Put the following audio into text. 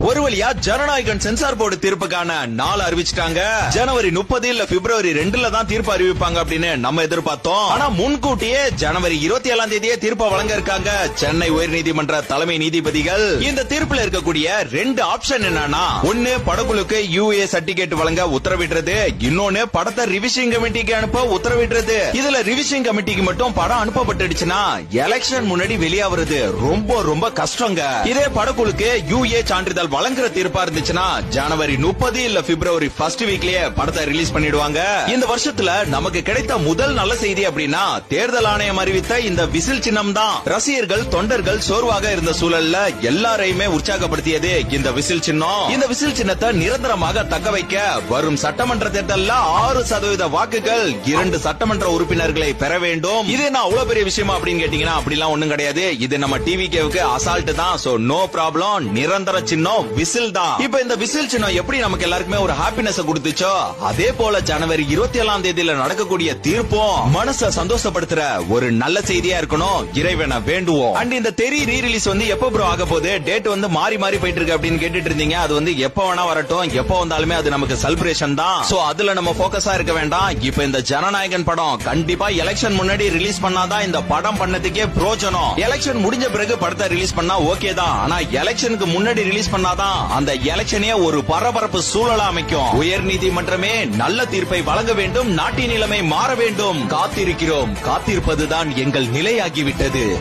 ஒரு வழியா Jananayagan censor board தீர்ப்புக்கான நாள் அறிவிச்சிட்டாங்க. ஜனவரி 30 இல்ல பிப்ரவரி 2 தான் தீர்ப்பு அறிவிப்பாங்க அப்படின்னு நம்ம எதிர்பார்த்தோம். ஆனா முன்கூட்டியே ஜனவரி 27 தேதியே தீர்ப்பை வழங்க இருக்காங்க சென்னை உயர்நீதிமன்ற தலைமை நீதிபதிகள். இந்த தீர்ப்புல இருக்கக்கூடிய 2 ஆப்ஷன் என்னன்னா, ஒன்னு படக்குழுக்கு UA சர்டிபிகேட் வழங்க உத்தரவிடுறது, இன்னொன்னு படத்தை ரிவிஷன் கமிட்டிக்கு அனுப்ப உத்தரவிடுறது. இதுல ரிவிஷன் கமிட்டிக்கு மட்டும் படம் அனுப்பப்பட்டுடுச்சுன்னா எலெக்ஷன் முன்னாடி வெளியாவது ரொம்ப ரொம்ப கஷ்டங்க. இதே படக்குழுக்கு UA சான்றிதழ் வழங்குற தீர்ப்பா இருந்துச்சுன்னா ஜனவரி 30 இல்ல பிப்ரவரி 1 வீக்லயே படத்தை ரிலீஸ் பண்ணிடுவாங்க. இந்த வருஷத்துல நமக்கு கிடைத்த முதல் நல்ல செய்தி அப்படின்னா, தேர்தல் ஆணையம் அறிவித்த இந்த விசில் சின்னம் தான். ரசிகர்கள் தொண்டர்கள் சோர்வாக இருந்த சூழல்ல எல்லாரையுமே உற்சாகப்படுத்தியது இந்த விசில் சின்னம். இந்த விசில் சின்னத்தை நிரந்தரமாக தக்க வைக்க வரும் சட்டமன்ற தேர்தல்ல 6% வாக்குகள் 2 சட்டமன்ற உறுப்பினர்களை பெற வேண்டும். இது என்ன அவ்வளவு பெரிய விஷயமா அப்படின்னு கேட்டீங்கன்னா அப்படிலாம் ஒண்ணும் கிடையாது. இது நம்ம டிவிகேவுக்கு அசால்ட் தான். So no problem. நிரந்தர சின்னம் விசில் தான். இப்ப இந்த விசில் சின்னம் எப்படி நமக்கு எல்லாருக்குமே ஒரு ஹாப்பினஸ் கொடுத்துச்சோ, அதே போல ஜனவரி 27 தேதியில நடக்கக்கூடிய தீர்ப்பும் மனச சந்தோஷப்படுத்துற ஒரு நல்ல செய்தியா இருக்கணும். இறைவனை வேண்டுவோம். அண்ட் இந்த தெரி ரீ ரிலீஸ் எப்ப ப்ரோ ஆக போகுது, டேட் மாறி மாறி போயிட்டு இருக்கு அப்படின்னு கேட்டுட்டு இருந்தீங்க. அது எப்ப வேணா வரட்டும், எப்ப வந்தாலுமே அது நமக்கு செலிப்ரேஷன் தான். சோ அதுல நம்ம போக்கஸா இருக்க வேண்டாம். இப்ப இந்த ஜனநாயகன் படம் கண்டிப்பா எலெக்ஷன் முன்னாடி ரிலீஸ் பண்ணாதான் இந்த படம் பண்ணதுக்கே பிரோஜனம். எலெக்ஷன் முடிஞ்ச பிறகு படத்தை ரிலீஸ் பண்ணா ஓகே தான். ஆனா எலெக்ஷனுக்கு முன்னாடி ரிலீஸ் பண்ணாதான் அந்த எலெக்ஷனே ஒரு பரபரப்பு சூழலா அமைக்கும். உயர் நீதிமன்றமே நல்ல தீர்ப்பை வழங்க வேண்டும். நாட்டின் நிலைமை மாற வேண்டும். காத்திருக்கிறோம். காத்திருப்பதுதான் எங்கள் நிலையாகிவிட்டது.